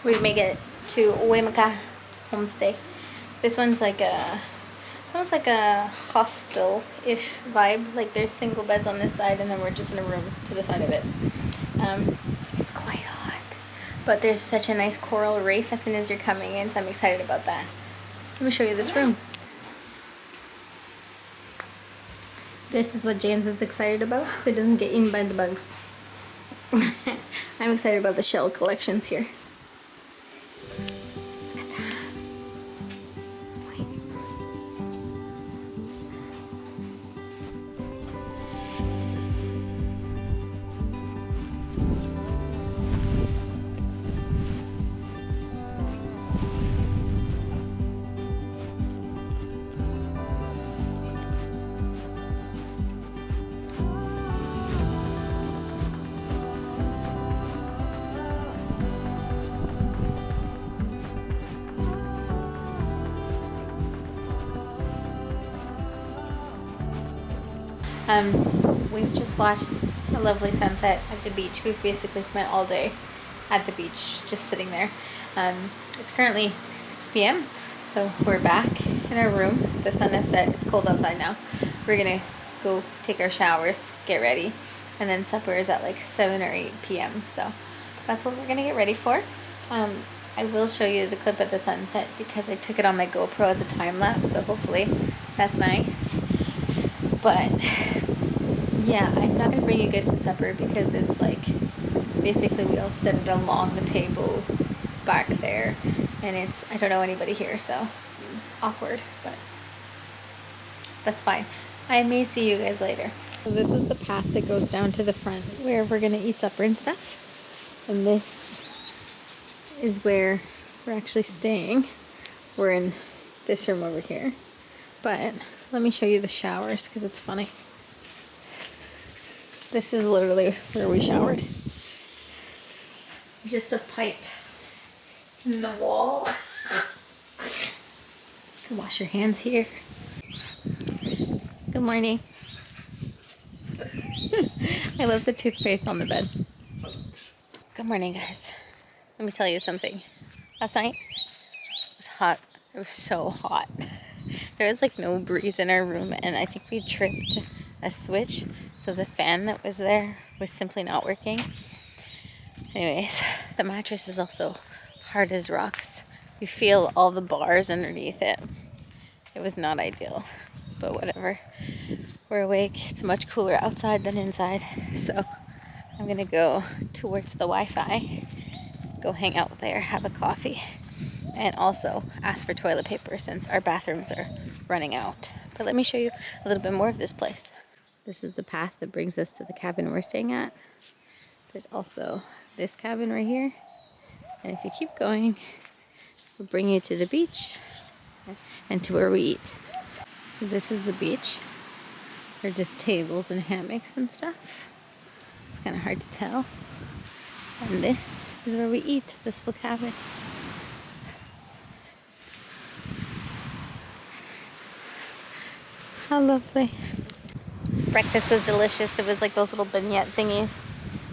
We make it to Wai Makare Homestay. This one's like a, it's almost like a hostel-ish vibe. Like there's single beds on this side and then we're just in a room to the side of it. It's quite hot, but there's such a nice coral reef as soon as you're coming in, so I'm excited about that. Let me show you this room. This is what James is excited about, so he doesn't get eaten by the bugs. I'm excited about the shell collections here. We've just watched a lovely sunset at the beach. We've basically spent all day at the beach, just sitting there. It's currently 6 p.m. so we're back in our room. The sun has set. It's cold outside now. We're gonna go take our showers, get ready, and then supper is at like 7 or 8 p.m. so that's what we're gonna get ready for. I will show you the clip of the sunset because I took it on my GoPro as a time lapse, so hopefully that's nice. But yeah, I'm not gonna bring you guys to supper because it's like basically we all sit along the table back there, and it's, I don't know anybody here, so it's awkward, but that's fine. I may see you guys later. So this is the path that goes down to the front where we're gonna eat supper and stuff, and this is where we're actually staying. We're in this room over here, but let me show you the showers because it's funny. This is literally where we showered. Just a pipe in the wall. You can wash your hands here. Good morning. I love the toothpaste on the bed. Good morning, guys. Let me tell you something. Last night it was hot. It was so hot. There was like no breeze in our room, and I think we tripped a switch, so the fan that was there was simply not working. Anyways, the mattress is also hard as rocks. You feel all the bars underneath it. It was not ideal, but whatever. We're awake. It's much cooler outside than inside, so I'm gonna go towards the Wi-Fi, go hang out there, have a coffee, and also ask for toilet paper since our bathrooms are running out. But let me show you a little bit more of this place. This is the path that brings us to the cabin we're staying at. There's also this cabin right here, and if you keep going, we'll bring you to the beach and to where we eat. So this is the beach. They're just tables and hammocks and stuff. It's kind of hard to tell. And this is where we eat, this little cabin. How lovely. Breakfast was delicious. It was like those little vignette thingies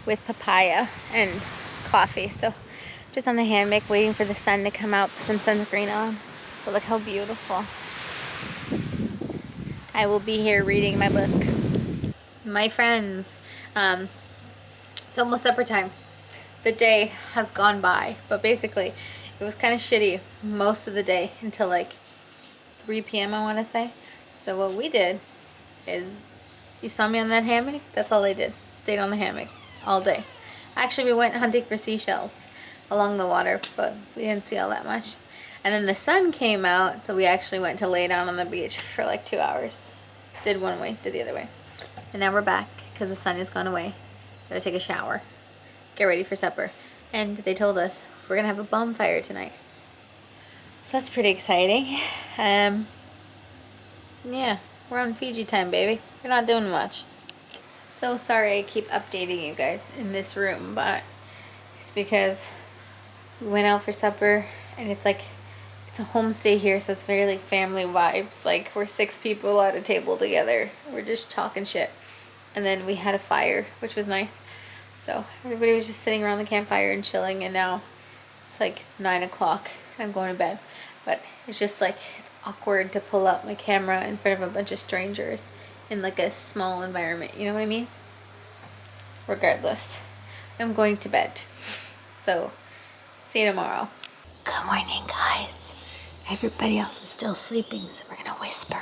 with papaya and coffee. So just on the hammock waiting for the sun to come out, put some sunscreen on. But look how beautiful. I will be here reading my book. My friends, it's almost supper time. The day has gone by, but basically it was kind of shitty most of the day until like 3 p.m. I want to say. So what we did is, you saw me on that hammock? That's all I did. Stayed on the hammock all day. Actually, we went hunting for seashells along the water, but we didn't see all that much. And then the sun came out, so we actually went to lay down on the beach for like 2 hours. Did one way, did the other way. And now we're back because the sun has gone away. Gotta take a shower, get ready for supper. And they told us we're gonna have a bonfire tonight. So that's pretty exciting. Yeah, we're on Fiji time, baby. We're not doing much. So sorry I keep updating you guys in this room, but it's because we went out for supper, and it's like, it's a homestay here, so it's very like family vibes. Like we're 6 people at a table together. We're just talking shit. And then we had a fire, which was nice. So everybody was just sitting around the campfire and chilling, and now it's It's like 9 o'clock. I'm going to bed. But it's just like, it's awkward to pull out my camera in front of a bunch of strangers in like a small environment. You know what I mean? Regardless, I'm going to bed. So, see you tomorrow. Good morning, guys. Everybody else is still sleeping, so we're gonna whisper.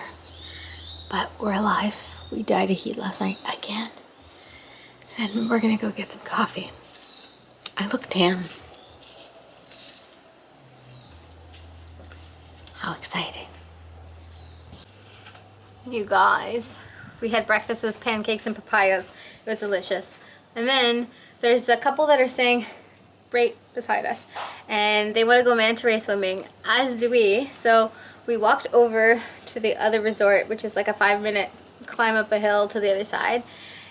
But we're alive. We died of heat last night again. And we're gonna go get some coffee. I look tan. How exciting. You guys, we had breakfast with pancakes and papayas. It was delicious. And then there's a couple that are staying right beside us, and they want to go manta ray swimming, as do we. So we walked over to the other resort, which is like a 5-minute climb up a hill to the other side,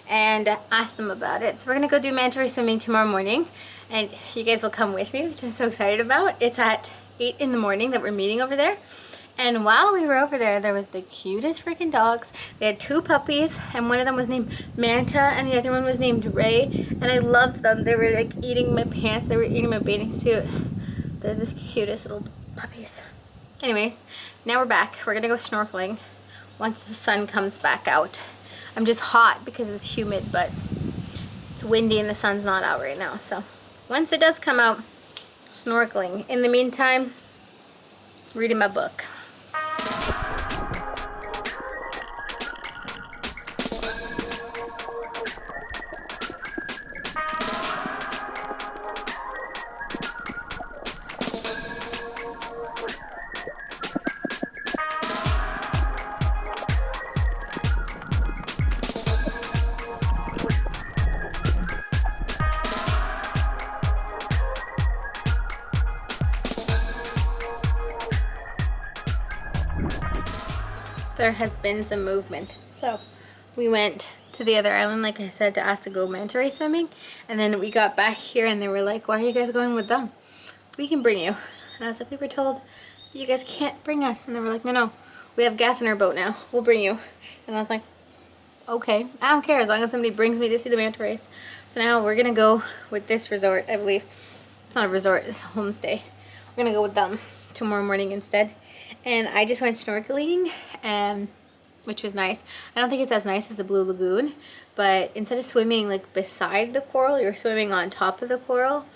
and asked them about it. So we're gonna go do manta ray swimming tomorrow morning, and you guys will come with me, which I'm so excited about. It's at 8 in the morning that we're meeting over there. And while we were over there, there was the cutest freaking dogs. They had 2 puppies, and one of them was named Manta, and the other one was named Ray. And I loved them. They were like eating my pants. They were eating my bathing suit. They're the cutest little puppies. Anyways, now we're back. We're gonna go snorkeling once the sun comes back out. I'm just hot because it was humid, but it's windy and the sun's not out right now. So once it does come out, snorkeling. In the meantime, reading my book. There has been some movement. So we went to the other island, like I said, to ask to go manta ray swimming, and then we got back here and they were like, why are you guys going with them? We can bring you. And I was like, we were told you guys can't bring us. And they were like, no, we have gas in our boat now, we'll bring you. And I was like, okay, I don't care as long as somebody brings me to see the manta rays. So now we're gonna go with this resort, I believe. It's not a resort, it's a homestay. We're gonna go with them tomorrow morning instead. And I just went snorkeling, which was nice. I don't think it's as nice as the Blue Lagoon, but instead of swimming like beside the coral, you're swimming on top of the coral.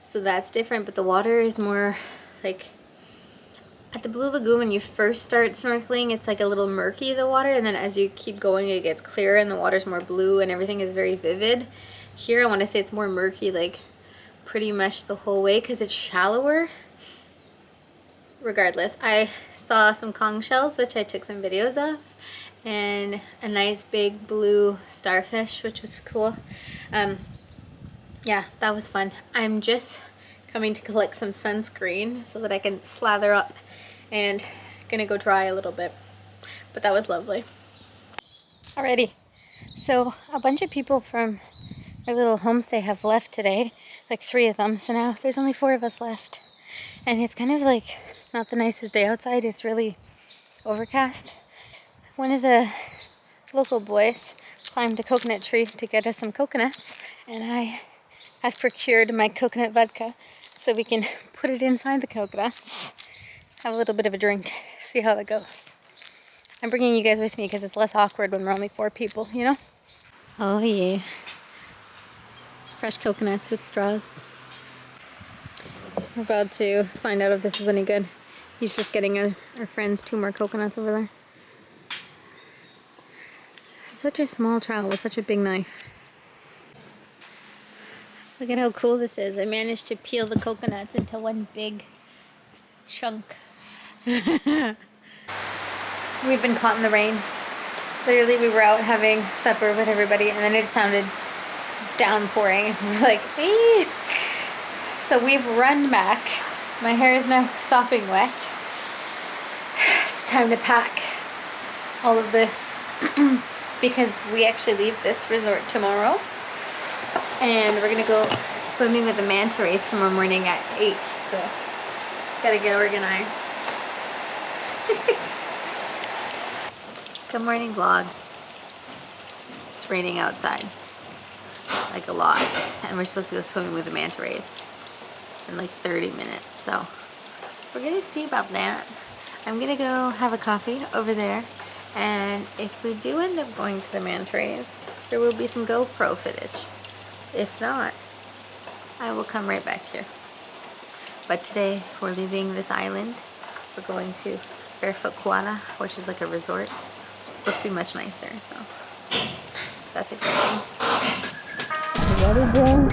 So that's different, but the water is more like, at the Blue Lagoon when you first start snorkeling, it's like a little murky, the water, and then as you keep going it gets clearer and the water's more blue and everything is very vivid. Here I want to say it's more murky, like pretty much the whole way because it's shallower. Regardless, I saw some conch shells, which I took some videos of, and a nice big blue starfish, which was cool. Yeah, that was fun. I'm just coming to collect some sunscreen so that I can slather up and gonna go dry a little bit. But that was lovely. Alrighty, so a bunch of people from our little homestay have left today, like 3 of them, so now there's only 4 of us left. And it's kind of like not the nicest day outside. It's really overcast. One of the local boys climbed a coconut tree to get us some coconuts, and I have procured my coconut vodka so we can put it inside the coconuts, have a little bit of a drink, see how that goes. I'm bringing you guys with me because it's less awkward when we're only 4 people, you know? Oh yeah. Fresh coconuts with straws. We're about to find out if this is any good. He's just getting our friends 2 more coconuts over there. Such a small trowel with such a big knife. Look at how cool this is. I managed to peel the coconuts into one big chunk. We've been caught in the rain. Literally, we were out having supper with everybody and then it sounded downpouring. We're like, eee! So we've run back. My hair is now sopping wet. It's time to pack all of this because we actually leave this resort tomorrow. And we're gonna go swimming with the manta rays tomorrow morning at 8. So gotta get organized. Good morning vlog. It's raining outside. Like a lot. And we're supposed to go swimming with the manta rays. in like 30 minutes. So we're gonna see about that. I'm gonna go have a coffee over there. And if we do end up going to the manta rays, there will be some GoPro footage. If not, I will come right back here. But today we're leaving this island. We're going to Barefoot Kuata, which is like a resort. It's supposed to be much nicer, so that's exciting. You ready, James?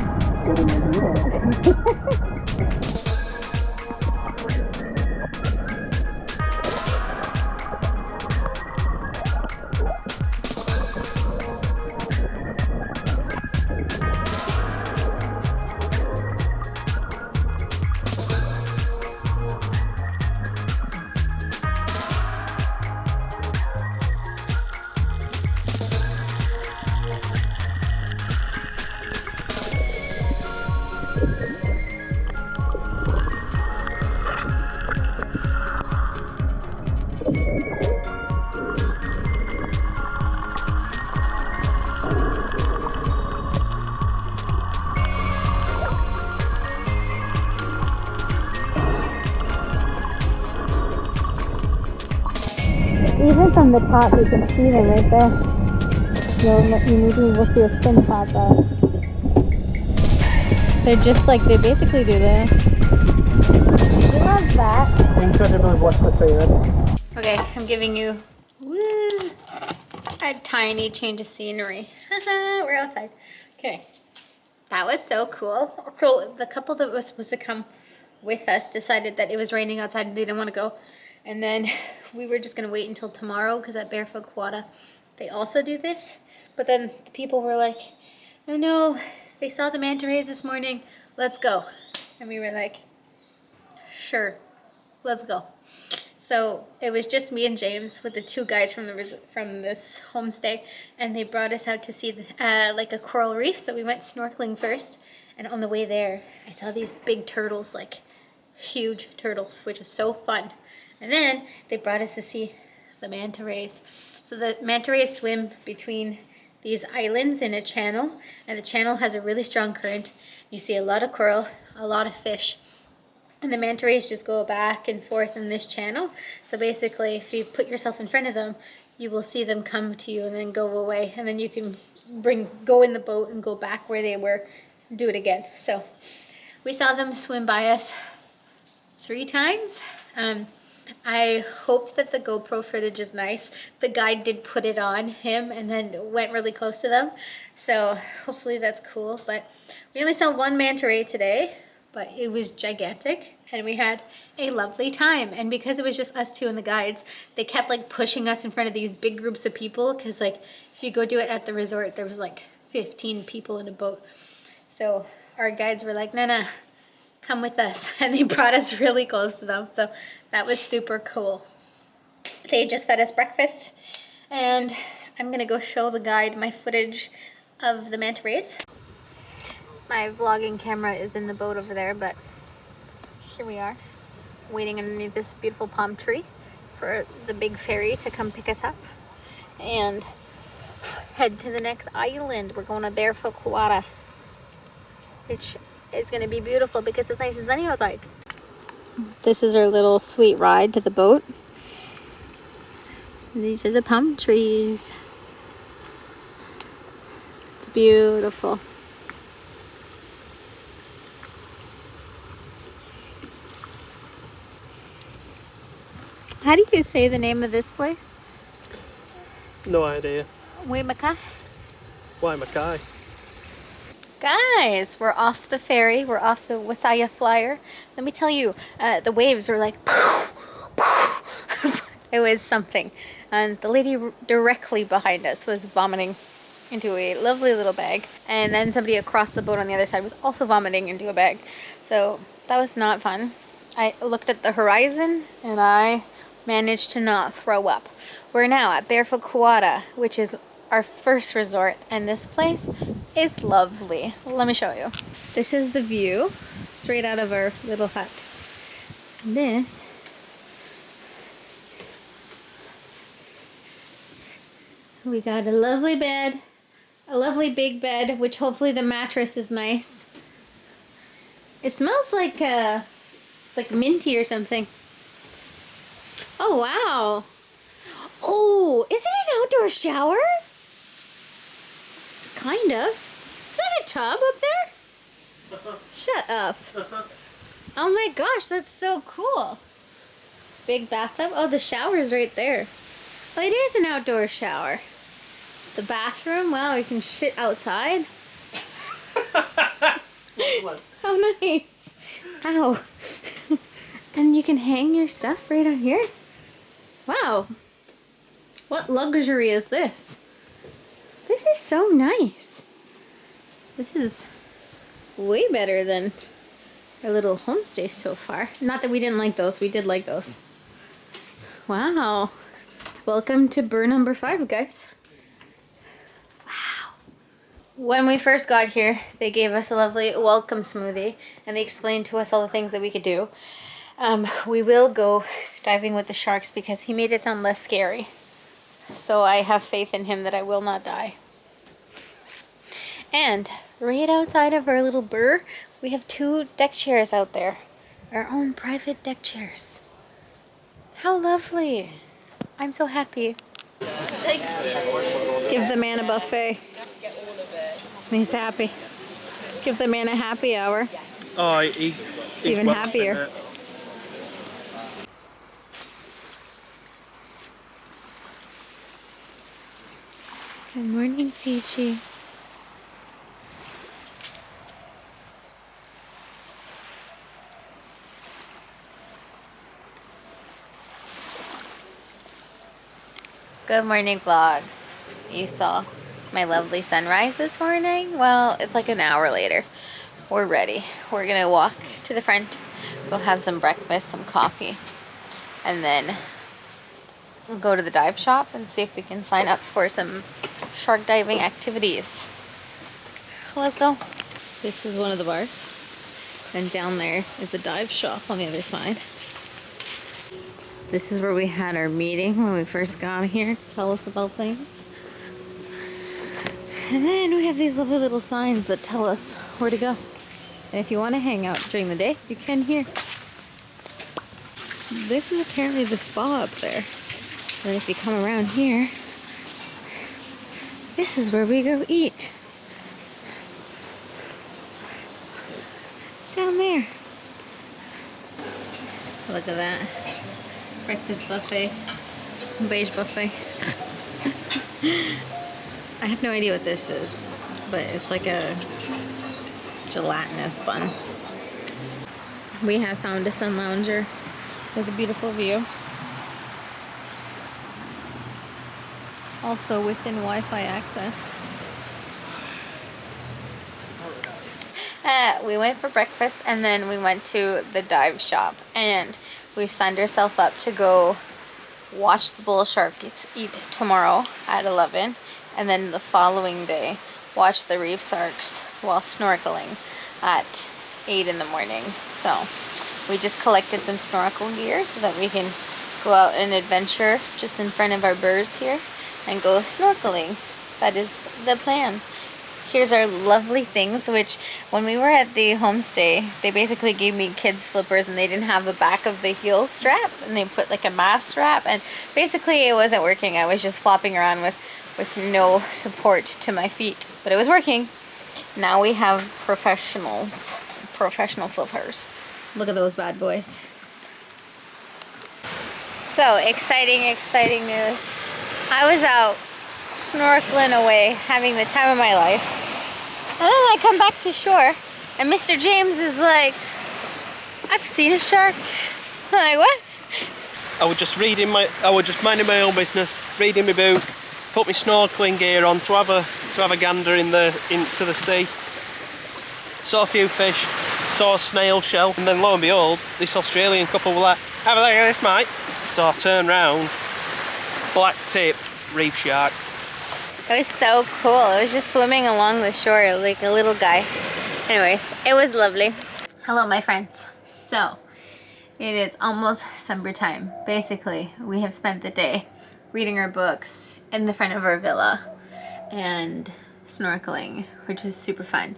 Even from the top, you can see them right there. You maybe will see a fin pop out. They're just like, they basically do this. You love that. Incredible what to say, right? Okay, I'm giving you a tiny change of scenery. We're outside. Okay, that was so cool. So the couple that was supposed to come with us decided that it was raining outside and they didn't want to go. And then we were just going to wait until tomorrow because at Barefoot Kuata, they also do this. But then the people were like, no, they saw the manta rays this morning. Let's go. And we were like, sure, let's go. So it was just me and James with the two guys from this homestay, and they brought us out to see like a coral reef. So we went snorkeling first, and on the way there, I saw these big turtles, like huge turtles, which was so fun. And then they brought us to see the manta rays. So the manta rays swim between these islands in a channel, and the channel has a really strong current. You see a lot of coral, a lot of fish. And the manta rays just go back and forth in this channel. So basically, if you put yourself in front of them, you will see them come to you and then go away. And then you can go in the boat and go back where they were, do it again. So we saw them swim by us 3 times. I hope that the GoPro footage is nice. The guide did put it on him and then went really close to them. So hopefully that's cool. But we only saw 1 manta ray today, but it was gigantic and we had a lovely time. And because it was just us 2 and the guides, they kept like pushing us in front of these big groups of people, because like if you go do it at the resort, there was like 15 people in a boat. So our guides were like, no, come with us. And they brought us really close to them. So that was super cool. They just fed us breakfast, and I'm gonna go show the guide my footage of the manta rays. My vlogging camera is in the boat over there, but here we are, waiting underneath this beautiful palm tree for the big ferry to come pick us up and head to the next island. We're going to Barefoot Kuata, which is going to be beautiful because it's nice and sunny outside. This is our little sweet ride to the boat. These are the palm trees. It's beautiful. How do you say the name of this place? No idea. Wai Makare? Wai Makare. Guys, we're off the ferry. We're off the Wasaya flyer. Let me tell you, the waves were like, it was something. And the lady directly behind us was vomiting into a lovely little bag. And then somebody across the boat on the other side was also vomiting into a bag. So that was not fun. I looked at the horizon and I managed to not throw up. We're now at Barefoot Kuata, which is our first resort, and this place is lovely. Let me show you. This is the view straight out of our little hut. This we got a lovely bed, a lovely big bed, which hopefully the mattress is nice. It smells like minty or something. Oh, wow. Oh, is it an outdoor shower? Kind of. Is that a tub up there? Shut up. Oh my gosh, that's so cool. Big bathtub. Oh, the shower's right there. Oh, it is an outdoor shower. The bathroom. Wow, you can shit outside. How nice. Ow. And you can hang your stuff right on here. Wow. What luxury is this? This is so nice. This is way better than our little homestay so far. Not that we didn't like those. We did like those. Wow. Welcome to burr number 5, guys. Wow. When we first got here, they gave us a lovely welcome smoothie, and they explained to us all the things that we could do. We will go diving with the sharks because he made it sound less scary. So I have faith in him that I will not die. And right outside of our little burr, we have 2 deck chairs out there. Our own private deck chairs. How lovely. I'm so happy. Give the man a buffet. He's happy. Give the man a happy hour. Oh, he's even happier. Good morning, Fiji. Good morning, vlog. You saw my lovely sunrise this morning. Well, it's like an hour later. We're ready. We're gonna walk to the front, go have some breakfast, some coffee, and then go to the dive shop and see if we can sign up for some shark diving activities. Let's go. This is one of the bars, and down there is the dive shop on the other side. This is where we had our meeting when we first got here to tell us about things. And then we have these lovely little signs that tell us where to go. And if you want to hang out during the day, you can here. This is apparently the spa up there. And if you come around here, this is where we go eat. Down there. Look at that. Breakfast buffet. Beige buffet. I have no idea what this is, but it's like a gelatinous bun. We have found a sun lounger with a beautiful view. Also within Wi-Fi access. We went for breakfast and then we went to the dive shop, and we've signed ourselves up to go watch the bull sharks eat tomorrow at 11, and then the following day watch the reef sharks while snorkeling at 8 in the morning. So we just collected some snorkel gear so that we can go out and adventure just in front of our burrs here and go snorkeling. That is the plan. Here's our lovely things, which when we were at the homestay, they basically gave me kids flippers and they didn't have a back of the heel strap, and they put like a mask strap, and basically it wasn't working. I was just flopping around with no support to my feet, but it was working. Now we have professional flippers. Look at those bad boys. So exciting news. I was out snorkeling away, having the time of my life. And then I come back to shore, and Mr. James is like, I've seen a shark. I'm like, what? I was just minding my own business, reading my book, put my snorkeling gear on to have a gander into the sea. Saw a few fish, saw a snail shell, and then lo and behold, this Australian couple were like, have a look at this, mate. So I turned round, black tip reef shark. It was so cool. It was just swimming along the shore like a little guy. Anyways, it was lovely. Hello, my friends. So, it is almost summertime. Basically, we have spent the day reading our books in the front of our villa and snorkeling, which was super fun.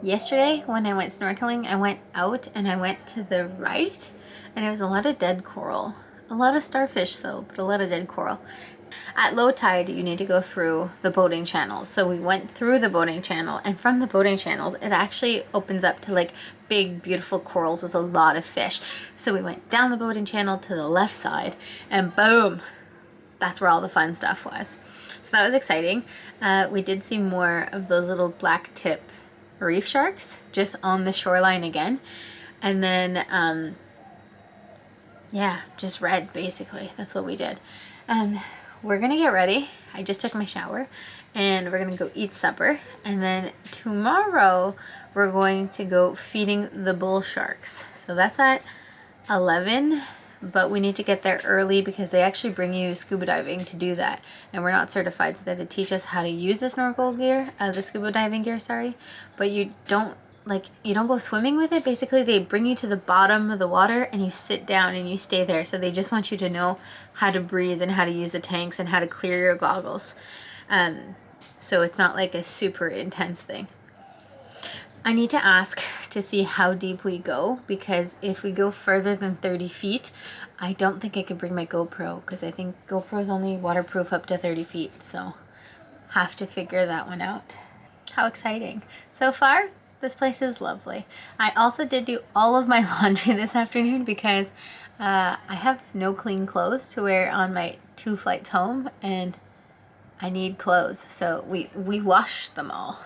Yesterday when I went snorkeling, I went out and I went to the right and there was a lot of dead coral. A lot of starfish though, but a lot of dead coral. At low tide, you need to go through the boating channels. So we went through the boating channel, and from the boating channels, it actually opens up to like big, beautiful corals with a lot of fish. So we went down the boating channel to the left side, and boom, that's where all the fun stuff was. So that was exciting. We did see more of those little black tip reef sharks just on the shoreline again. And then, yeah, just red, basically. That's what we did. We're gonna get ready. I just took my shower and we're gonna go eat supper, and then tomorrow we're going to go feeding the bull sharks. So that's at 11, but we need to get there early because they actually bring you scuba diving to do that, and we're not certified, so they have to teach us how to use the snorkel gear, the scuba diving gear, sorry, but you don't go swimming with it. Basically they bring you to the bottom of the water and you sit down and you stay there. So they just want you to know how to breathe and how to use the tanks and how to clear your goggles. So it's not like a super intense thing. I need to ask to see how deep we go, because if we go further than 30 feet, I don't think I could bring my GoPro, because I think GoPro is only waterproof up to 30 feet. So have to figure that one out. How exciting. So far, this place is lovely. I also did do all of my laundry this afternoon because I have no clean clothes to wear on my 2 flights home, and I need clothes. So we washed them all.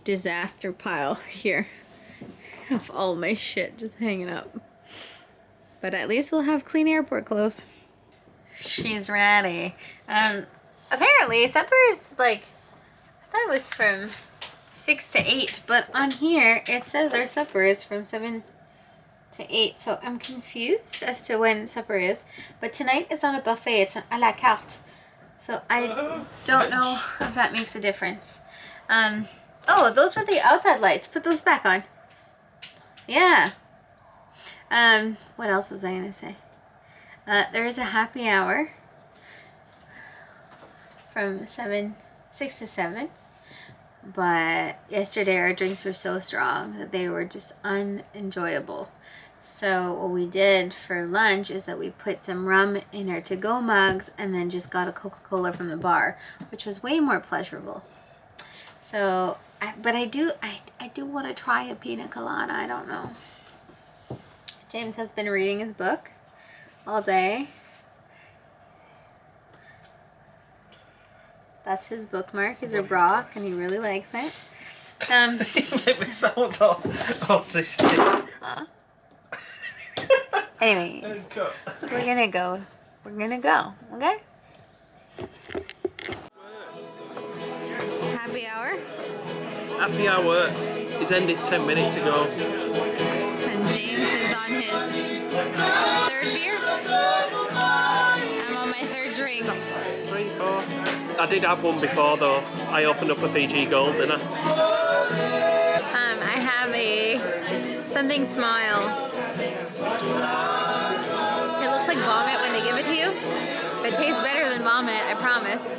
Disaster pile here of all my shit just hanging up. But at least we'll have clean airport clothes. She's ready. Apparently supper is like, I thought it was from 6 to 8, but on here it says our supper is from 7 to 8, so I'm confused as to when supper is. But tonight is on a buffet. It's an a la carte, so I don't know if that makes a difference. Oh, those were the outside lights. Put those back on. Yeah. What else was I gonna say? There is a happy hour from 6 to 7. But yesterday our drinks were so strong that they were just unenjoyable. So what we did for lunch is that we put some rum in our to-go mugs and then just got a Coca-Cola from the bar, which was way more pleasurable. So, I do want to try a pina colada. I don't know. James has been reading his book all day. That's his bookmark. He's a Brock, and he really likes it. Make me sound autistic. Anyway, we're gonna go. We're gonna go. Okay. Happy hour. Happy hour is ended 10 minutes ago. And James is on his 3rd beer. I'm on my 3rd drink. 3, 4. I did have one before though. I opened up a Fiji Gold, didn't I? I have a something smile. It looks like vomit when they give it to you. It tastes better than vomit, I promise.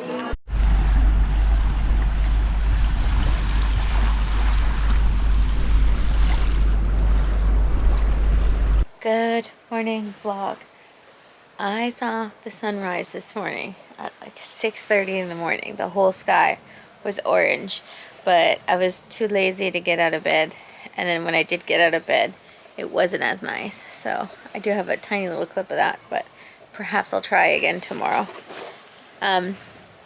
Good morning vlog. I saw the sunrise this morning at like 6:30 in the morning. The whole sky was orange, but I was too lazy to get out of bed, and then when I did get out of bed it wasn't as nice. So I do have a tiny little clip of that, but perhaps I'll try again tomorrow. I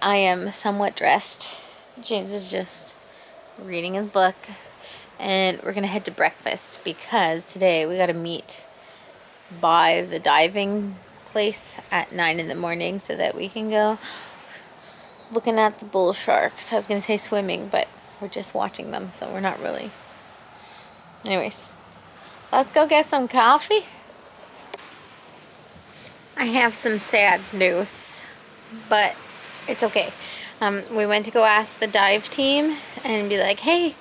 am somewhat dressed. James is just reading his book, and we're gonna head to breakfast because today we gotta meet by the diving place at 9 in the morning so that we can go looking at the bull sharks. I was gonna say swimming, but we're just watching them, so we're not really. Anyways, let's go get some coffee. I have some sad news, but it's okay. We went to go ask the dive team and be like, hey,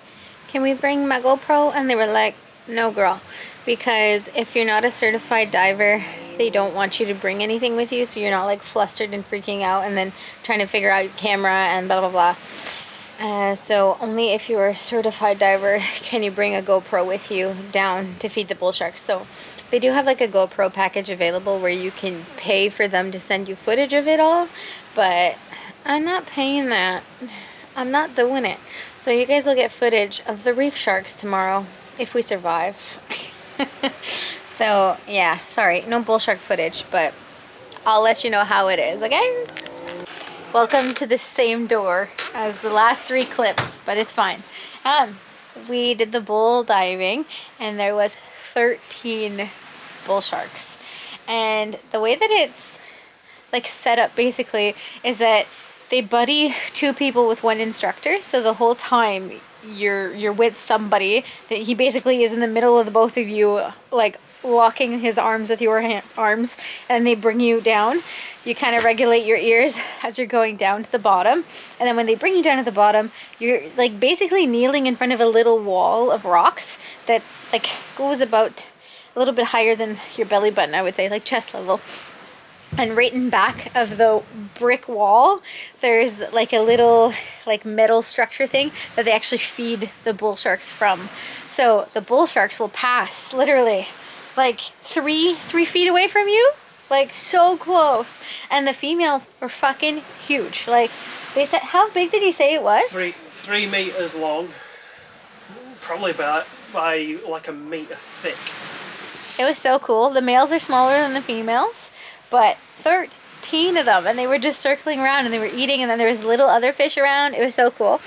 can we bring my GoPro? And they were like, no girl, because if you're not a certified diver, they don't want you to bring anything with you, so you're not like flustered and freaking out and then trying to figure out your camera and blah blah blah. So only if you're a certified diver can you bring a GoPro with you down to feed the bull sharks. So they do have like a GoPro package available where you can pay for them to send you footage of it all, but I'm not paying that. I'm not doing it. So you guys will get footage of the reef sharks tomorrow if we survive. So yeah, sorry, no bull shark footage, but I'll let you know how it is, okay? Welcome to the same door as the last 3 clips, but it's fine. We did the bull diving and there was 13 bull sharks. And the way that it's like set up basically is that they buddy 2 people with 1 instructor. So the whole time you're with somebody that he basically is in the middle of the both of you, like locking his arms with your arms, and they bring you down. You kind of regulate your ears as you're going down to the bottom, and then when they bring you down to the bottom, you're like basically kneeling in front of a little wall of rocks that like goes about a little bit higher than your belly button, I would say, like chest level. And right in back of the brick wall, there's like a little like metal structure thing that they actually feed the bull sharks from. So the bull sharks will pass literally like three feet away from you, like so close. And the females are fucking huge. Like they said, how big did he say it was? 3 meters long, probably by like a meter thick. It was so cool. The males are smaller than the females, but 13 of them, and they were just circling around and they were eating, and then there was little other fish around. It was so cool.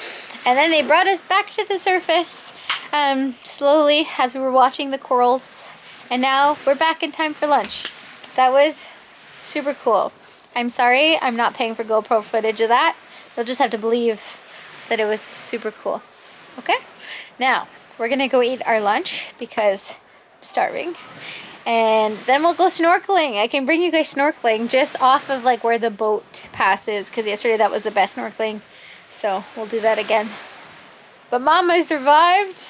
And then they brought us back to the surface slowly as we were watching the corals, and now we're back in time for lunch. That was super cool. I'm sorry I'm not paying for GoPro footage of that. You'll just have to believe that it was super cool. Okay? Now, we're gonna go eat our lunch because I'm starving. And then we'll go snorkeling. I can bring you guys snorkeling just off of like where the boat passes, because yesterday that was the best snorkeling. So we'll do that again. But Mom, I survived.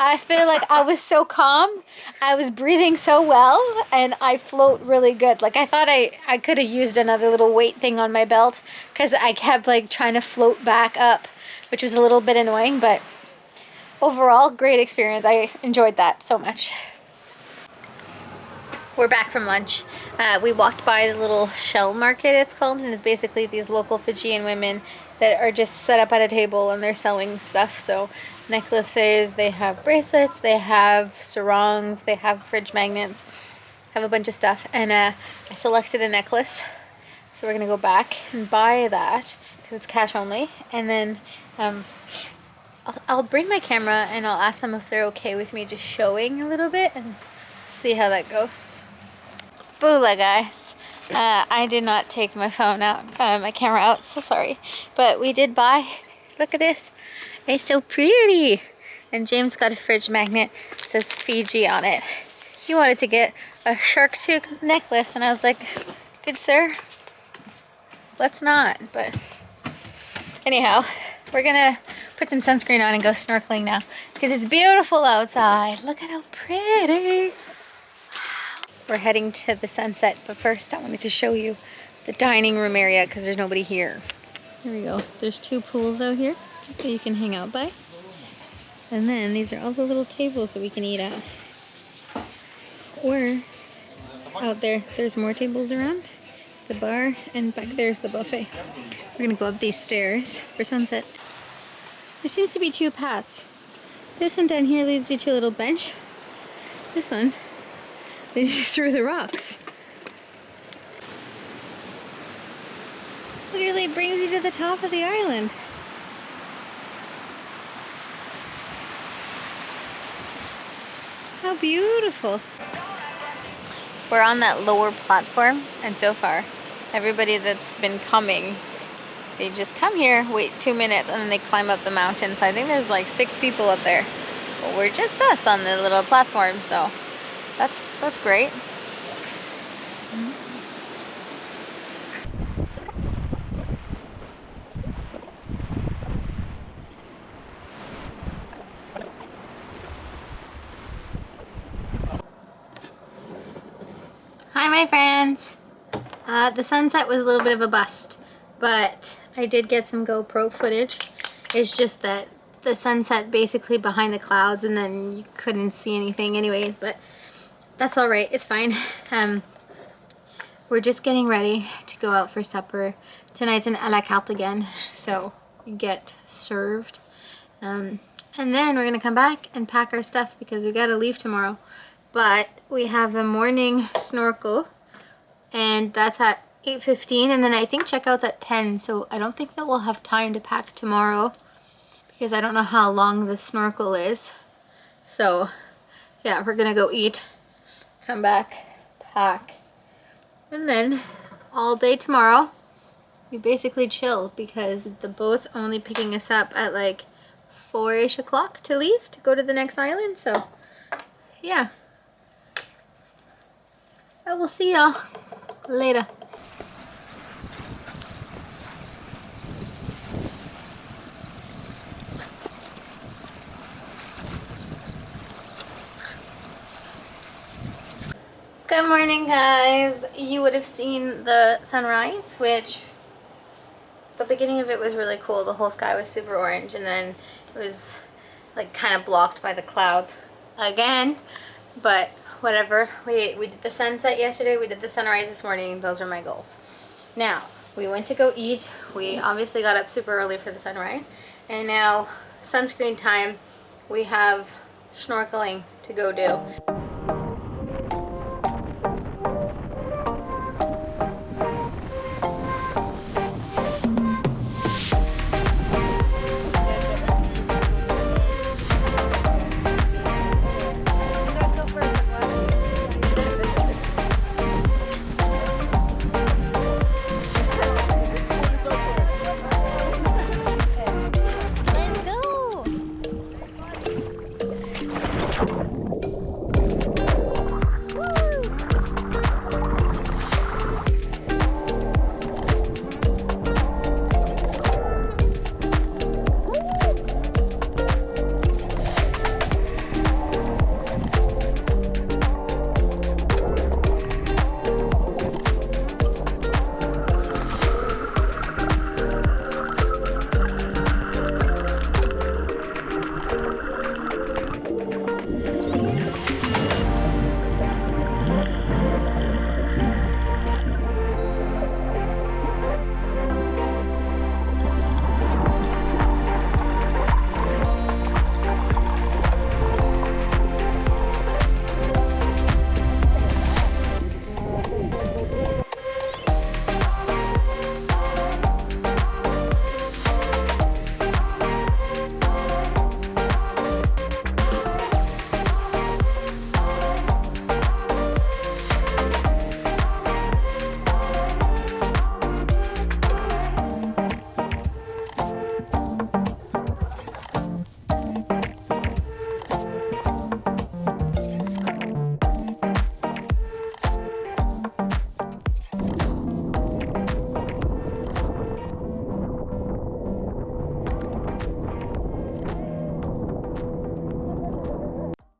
I feel like I was so calm. I was breathing so well, and I float really good. Like I thought I could have used another little weight thing on my belt, because I kept like trying to float back up, which was a little bit annoying, but overall, great experience. I enjoyed that so much. We're back from lunch. We walked by the little shell market, it's called, and it's basically these local Fijian women that are just set up at a table and they're selling stuff. So necklaces, they have bracelets, they have sarongs, they have fridge magnets, have a bunch of stuff. And I selected a necklace, so we're gonna go back and buy that because it's cash only. And then I'll bring my camera and I'll ask them if they're okay with me just showing a little bit and see how that goes. Boola, guys. I did not take my phone out, my camera out, so sorry. But we did buy, look at this. It's so pretty. And James got a fridge magnet, it says Fiji on it. He wanted to get a shark tooth necklace, and I was like, good sir, let's not. But anyhow, we're gonna put some sunscreen on and go snorkeling now because it's beautiful outside. Look at how pretty. We're heading to the sunset, but first I wanted to show you the dining room area because there's nobody here. Here we go. There's 2 pools out here that you can hang out by. And then these are all the little tables that we can eat at. Or out there, there's more tables around. The bar, and back there's the buffet. We're gonna go up these stairs for sunset. There seems to be 2 paths. This one down here leads you to a little bench. This one leads you through the rocks. Literally brings you to the top of the island. How beautiful. We're on that lower platform, and so far, everybody that's been coming, they just come here, wait 2 minutes, and then they climb up the mountain. So I think there's like 6 people up there. But we're just us on the little platform, so that's great. Hi, my friends. The sunset was a little bit of a bust, but I did get some GoPro footage, It's just that the sunset basically behind the clouds and then you couldn't see anything anyways, but that's all right. It's fine. We're just getting ready to go out for supper. Tonight's an à la carte again, so you get served. And then we're gonna come back and pack our stuff because we gotta leave tomorrow. But we have a morning snorkel and that's at 8:15, and then I think checkout's at 10, so I don't think that we'll have time to pack tomorrow because I don't know how long the snorkel is. So yeah, we're gonna go eat, come back, pack, and then all day tomorrow we basically chill because the boat's only picking us up at like 4-ish o'clock to leave to go to the next island. So yeah, I will see y'all later. Good morning, guys. You would have seen the sunrise, which the beginning of it was really cool. The whole sky was super orange, and then it was like kind of blocked by the clouds again, but whatever. We did the sunset yesterday, we did the sunrise this morning. Those are my goals. Now we went to go eat. We obviously got up super early for the sunrise, and now sunscreen time. We have snorkeling to go do.